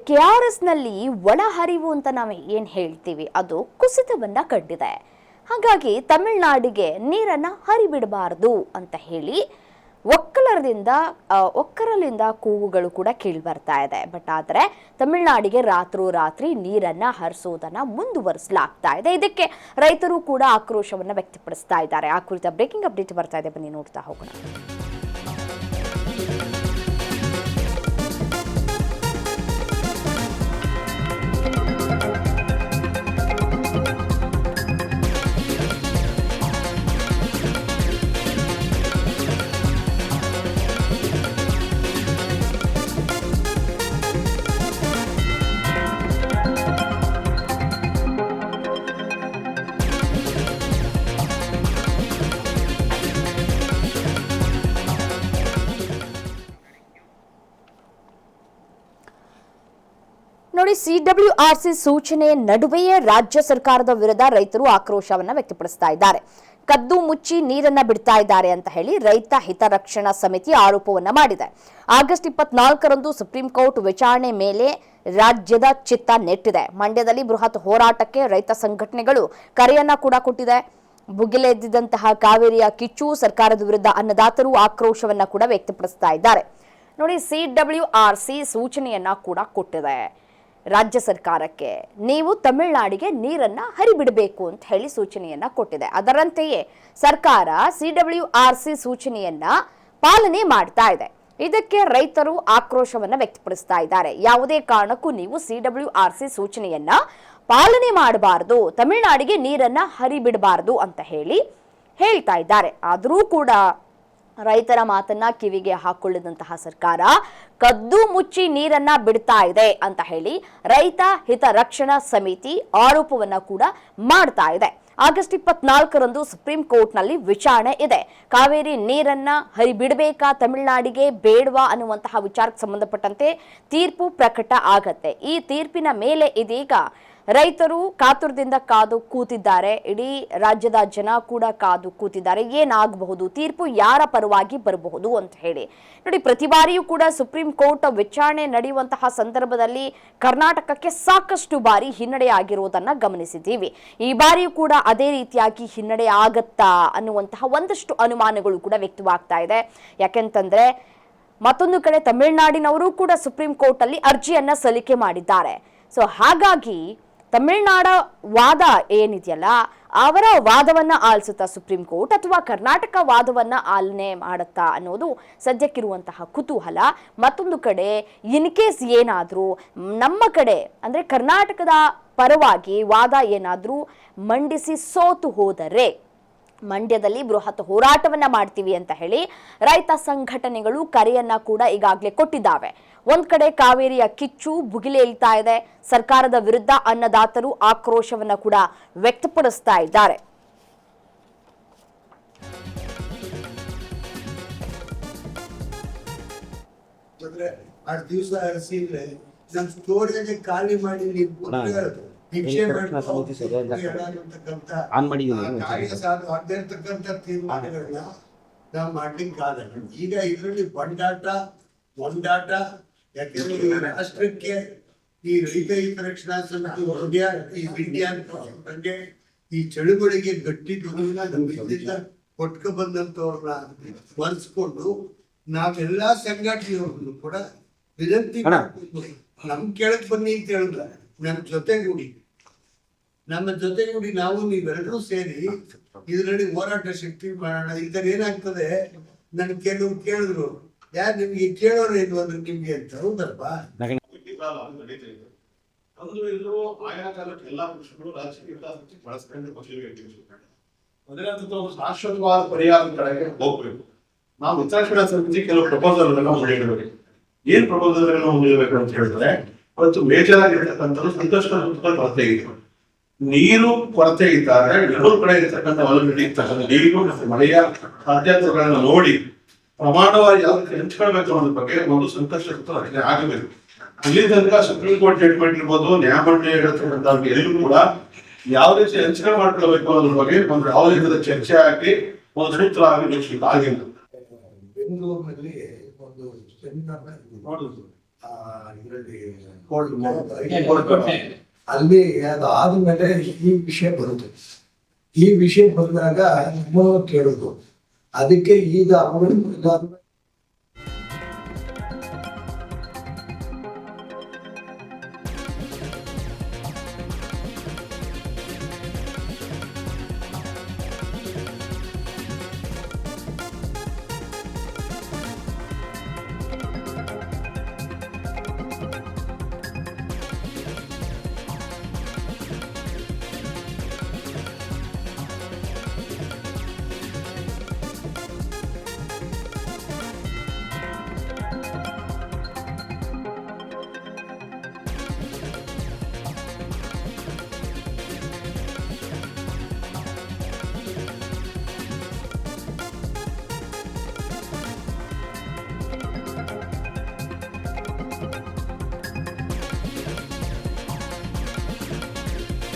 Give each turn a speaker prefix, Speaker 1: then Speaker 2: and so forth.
Speaker 1: KRS ನಲ್ಲಿ ಒಳಹರಿವು ಅಂತ ನಾವು ಏನು ಹೇಳ್ತೀವಿ ಅದು ಕುಸಿತವನ್ನ ಕಂಡಿದೆ. ಹಾಗಾಗಿ ತಮಿಳುನಾಡಿಗೆ ನೀರನ್ನ ಹರಿಬಿಡಬಾರದು ಅಂತ ಹೇಳಿ ಒಕ್ಕರಲಿಂದ ಕೂಗುಗಳು ಕೂಡ ಕೇಳಿ ಬರ್ತಾ ಇದೆ. ಬಟ್ ಆದರೆ ತಮಿಳುನಾಡಿಗೆ ರಾತ್ರೋರಾತ್ರಿ ನೀರನ್ನ ಹರಿಸೋದನ್ನ ಮುಂದುವರಿಸಲಾಗ್ತಾ ಇದೆ. ಇದಕ್ಕೆ ರೈತರು ಕೂಡ ಆಕ್ರೋಶವನ್ನ ವ್ಯಕ್ತಪಡಿಸ್ತಾ ಇದ್ದಾರೆ. ಆ ಕುರಿತ ಬ್ರೇಕಿಂಗ್ ಅಪ್ಡೇಟ್ ಬರ್ತಾ ಇದೆ, ಬನ್ನಿ ನೋಡ್ತಾ ಹೋಗೋಣ. ನೋಡಿ, CWRC ಸೂಚನೆ ನಡುವೆಯೇ ರಾಜ್ಯ ಸರ್ಕಾರದ ವಿರುದ್ಧ ರೈತರು ಆಕ್ರೋಶವನ್ನ ವ್ಯಕ್ತಪಡಿಸ್ತಾ ಇದ್ದಾರೆ. ಕದ್ದು ಮುಚ್ಚಿ ನೀರನ್ನ ಬಿಡ್ತಾ ಇದ್ದಾರೆ ಅಂತ ಹೇಳಿ ರೈತ ಹಿತರಕ್ಷಣಾ ಸಮಿತಿ ಆರೋಪವನ್ನ ಮಾಡಿದೆ. ಆಗಸ್ಟ್ 24ರಂದು ಸುಪ್ರೀಂ ಕೋರ್ಟ್ ವಿಚಾರಣೆ ಮೇಲೆ ರಾಜ್ಯದ ಚಿತ್ತ ನೆಟ್ಟಿದೆ. ಮಂಡ್ಯದಲ್ಲಿ ಬೃಹತ್ ಹೋರಾಟಕ್ಕೆ ರೈತ ಸಂಘಟನೆಗಳು ಕರೆಯನ್ನ ಕೂಡ ಕೊಟ್ಟಿದೆ. ಭುಗಿಲೆದ್ದಿದ್ದಂತಹ ಕಾವೇರಿಯ ಕಿಚ್ಚು ಸರ್ಕಾರದ ವಿರುದ್ಧ ಅನ್ನದಾತರು ಆಕ್ರೋಶವನ್ನ ಕೂಡ ವ್ಯಕ್ತಪಡಿಸ್ತಾ ಇದ್ದಾರೆ. ನೋಡಿ, CWRC ಸೂಚನೆಯನ್ನ ಕೂಡ ಕೊಟ್ಟಿದೆ ರಾಜ್ಯ ಸರ್ಕಾರಕ್ಕೆ. ನೀವು ತಮಿಳುನಾಡಿಗೆ ನೀರನ್ನ ಹರಿಬಿಡಬೇಕು ಅಂತ ಹೇಳಿ ಸೂಚನೆಯನ್ನ ಕೊಟ್ಟಿದೆ. ಅದರಂತೆಯೇ ಸರ್ಕಾರ CWRC ಸೂಚನೆಯನ್ನ ಪಾಲನೆ ಮಾಡ್ತಾ ಇದೆ. ಇದಕ್ಕೆ ರೈತರು ಆಕ್ರೋಶವನ್ನ ವ್ಯಕ್ತಪಡಿಸ್ತಾ ಇದ್ದಾರೆ. ಯಾವುದೇ ಕಾರಣಕ್ಕೂ ನೀವು CWRC ಸೂಚನೆಯನ್ನ ಪಾಲನೆ ಮಾಡಬಾರದು, ತಮಿಳುನಾಡಿಗೆ ನೀರನ್ನ ಹರಿಬಿಡಬಾರದು ಅಂತ ಹೇಳಿ ಹೇಳ್ತಾ ಇದ್ದಾರೆ. ಆದರೂ ಕೂಡ ರೈತರ ಮಾತನ್ನ ಕಿವಿಗೆ ಹಾಕೊಳ್ಳದಂತಹ ಸರ್ಕಾರ ಕದ್ದು ಮುಚ್ಚಿ ನೀರನ್ನ ಬಿಡ್ತಾ ಇದೆ ಅಂತ ಹೇಳಿ ರೈತ ಹಿತರಕ್ಷಣಾ ಸಮಿತಿ ಆರೋಪವನ್ನ ಕೂಡ ಮಾಡ್ತಾ ಇದೆ. ಆಗಸ್ಟ್ 24ರಂದು ಸುಪ್ರೀಂ ಕೋರ್ಟ್ನಲ್ಲಿ ವಿಚಾರಣೆ ಇದೆ. ಕಾವೇರಿ ನೀರನ್ನ ಹರಿಬಿಡಬೇಕಾ, ತಮಿಳುನಾಡಿಗೆ ಬೇಡವಾ ಅನ್ನುವಂತಹ ವಿಚಾರಕ್ಕೆ ಸಂಬಂಧಪಟ್ಟಂತೆ ತೀರ್ಪು ಪ್ರಕಟ ಆಗತ್ತೆ. ಈ ತೀರ್ಪಿನ ಮೇಲೆ ಇದೀಗ ರೈತರು ಕಾತುರದಿಂದ ಕಾದು ಕೂತಿದ್ದಾರೆ. ಇಡೀ ರಾಜ್ಯದ ಜನ ಕೂಡ ಕಾದು ಕೂತಿದ್ದಾರೆ. ಏನಾಗಬಹುದು, ತೀರ್ಪು ಯಾರ ಪರವಾಗಿ ಬರಬಹುದು ಅಂತ ಹೇಳಿ. ನೋಡಿ, ಪ್ರತಿ ಬಾರಿಯೂ ಕೂಡ ಸುಪ್ರೀಂ ಕೋರ್ಟ್ ವಿಚಾರಣೆ ನಡೆಯುವಂತಹ ಸಂದರ್ಭದಲ್ಲಿ ಕರ್ನಾಟಕಕ್ಕೆ ಸಾಕಷ್ಟು ಬಾರಿ ಹಿನ್ನಡೆ ಆಗಿರುವುದನ್ನ ಗಮನಿಸಿದ್ದೀವಿ. ಈ ಬಾರಿಯೂ ಕೂಡ ಅದೇ ರೀತಿಯಾಗಿ ಹಿನ್ನಡೆ ಆಗತ್ತಾ ಅನ್ನುವಂತಹ ಒಂದಷ್ಟು ಅನುಮಾನಗಳು ಕೂಡ ವ್ಯಕ್ತವಾಗ್ತಾ ಇದೆ. ಯಾಕೆಂತಂದ್ರೆ ಮತ್ತೊಂದು ಕಡೆ ತಮಿಳುನಾಡಿನವರು ಕೂಡ ಸುಪ್ರೀಂ ಕೋರ್ಟ್ ಅಲ್ಲಿ ಅರ್ಜಿಯನ್ನ ಸಲ್ಲಿಕೆ ಮಾಡಿದ್ದಾರೆ. ಸೊ ಹಾಗಾಗಿ ತಮಿಳುನಾಡ ವಾದ ಏನಿದೆಯಲ್ಲ, ಅವರ ವಾದವನ್ನ ಆಲಿಸುತ್ತಾ ಸುಪ್ರೀಂ ಕೋರ್ಟ್ ಅಥವಾ ಕರ್ನಾಟಕ ವಾದವನ್ನ ಆಲನೆ ಮಾಡುತ್ತಾ ಅನ್ನೋದು ಸದ್ಯಕ್ಕಿರುವಂತಹ ಕುತೂಹಲ. ಮತ್ತೊಂದು ಕಡೆ ಇನ್ ಕೇಸ್ ಏನಾದರೂ ನಮ್ಮ ಕಡೆ ಅಂದ್ರೆ ಕರ್ನಾಟಕದ ಪರವಾಗಿ ವಾದ ಏನಾದರೂ ಮಂಡಿಸಿ ಸೋತು ಹೋದರೆ ಮಂಡ್ಯದಲ್ಲಿ ಬೃಹತ್ ಹೋರಾಟವನ್ನ ಮಾಡ್ತೀವಿ ಅಂತ ಹೇಳಿ ರೈತ ಸಂಘಟನೆಗಳು ಕರೆಯನ್ನ ಕೂಡ ಈಗಾಗಲೇ ಕೊಟ್ಟಿದ್ದಾವೆ. ಒಂದ್ ಕಡೆ ಕಾವೇರಿಯ ಕಿಚ್ಚು ಭುಗಿಲೇಳ್ತಾ ಇದೆ. ಸರ್ಕಾರದ ವಿರುದ್ಧ ಅನ್ನದಾತರು ಆಕ್ರೋಶವನ್ನ ಕೂಡ ವ್ಯಕ್ತಪಡಿಸ್ತಾ ಇದ್ದಾರೆ.
Speaker 2: ಖಾಲಿ ಮಾಡಿ ತೀರ್ಮಾನಗಳನ್ನ ನಾವು ಮಾಡ್ಲಿಕ್ಕಾಗಲ್ಲ. ಈಗ ಇದರಲ್ಲಿ ಮೊಂಡಾಟ ಯಾಕೆಂದ್ರೆ ರಾಷ್ಟ್ರಕ್ಕೆ ಈ ರೈತ ಹಿತರಕ್ಷಣಾ ಸಮಿತಿ ಈ ಚಳುವಳಿಗೆ ಗಟ್ಟಿ ಕೊಟ್ಕ ಬಂದಂತವ್ರನ್ನ ಸ್ಮರಿಸ್ಕೊಂಡು ನಾವೆಲ್ಲಾ ಸಂಘಟನೆಯವ್ರನ್ನು ಕೂಡ ವಿನಂತಿ ನಮ್ ಕೆಳಗ್ ಬನ್ನಿ ಅಂತ ಹೇಳಿದ್ರ ನಮ್ಮ ಜೊತೆಗೂಡಿ ನಾವು ನೀವೆಲ್ಲರೂ ಸೇರಿ ಇದರಲ್ಲಿ ಹೋರಾಟ ಶಕ್ತಿ ಮಾಡೋಣ. ಇದರ ಏನಾಗ್ತದೆ, ನನ್ ಕೆಲವ್ರು ಕೇಳಿದ್ರು, ಯಾರು ನಿಮ್ಗೆ ಕೇಳೋರು ಏನು ಅಂದ್ರೆ ನಿಮ್ಗೆ ಅಂತ. ಹೌದಲ್ಪ,
Speaker 3: ಆಯಾ ಕಾಲಕ್ಕೆ ಎಲ್ಲಾ ಪಕ್ಷಗಳು ರಾಜಕೀಯ ಬಳಸ್ಕೊಂಡು ಶಾಶ್ವತವಾದ ಪರಿಹಾರದ ಕಡೆಗೆ ಹೋಗ್ಬೇಕು. ನಾವು ಹಿತರಕ್ಷಣಾ ಸಮಿತಿ ಕೆಲವು ಪ್ರಪೋಸಲ್ ಮುಂದಿಡಬೇಕು. ಏನ್ ಪ್ರಪೋಸಲ್ ಮುಂದಿಡಬೇಕು ಅಂತ ಹೇಳಿದ್ರೆ, ಇವತ್ತು ಮೇಜರ್ ಆಗಿರ್ತಕ್ಕಂಥದ್ದು ಸಂಕಷ್ಟ ಕೊರತೆ ಇದೆ. ನೀರು ಕೊರತೆ ಇದ್ದಾಗ ಎರಡೂ ಕಡೆ ಇರ್ತಕ್ಕಂಥ ಅವಲಂಬನೆ ಇರ್ತಕ್ಕಂಥ ನೀರು ಮತ್ತು ಮಳೆಯ ಸಾಧ್ಯತೆಗಳನ್ನ ನೋಡಿ ಪ್ರಮಾಣವಾಗಿ ಯಾವ್ದಕ್ಕೆ ಹಂಚ್ಕೊಳ್ಬೇಕು ಅನ್ನೋದ್ರ ಬಗ್ಗೆ ಒಂದು ಸಂಕಷ್ಟ ಆಗಬೇಕು. ಇಲ್ಲಿ ತನಕ ಸುಪ್ರೀಂ ಕೋರ್ಟ್ ಜಡ್ಜ್ಮೆಂಟ್ ಇರ್ಬೋದು, ನ್ಯಾಯಮಂಡಳಿ ಇರತಕ್ಕಂಥ ಎಲ್ಲೂ ಕೂಡ ಯಾವ ರೀತಿ ಹಂಚಿಕೆ ಮಾಡ್ಕೊಳ್ಬೇಕು ಅನ್ನೋದ್ರ ಬಗ್ಗೆ ಒಂದು ಯಾವ ರೀತಿಯ ಚರ್ಚೆ ಆಗಿ ಒಂದು ಸೂತ್ರ ಆಗಿಲ್ಲ.
Speaker 2: ಬೆಂಗಳೂರಿನಲ್ಲಿ ಒಂದು ಸೆಮಿನಾರ್ ಇದರಲ್ಲಿ ಅಲ್ಲಿ ಅದು ಆದ್ಮೇಲೆ ಈ ವಿಷಯ ಬರುತ್ತೆ. ಈ ವಿಷಯ ಬಂದಾಗ ನಮ್ಮ ಕೇಳುದು ಅದಕ್ಕೆ ಈಗ ಅವರು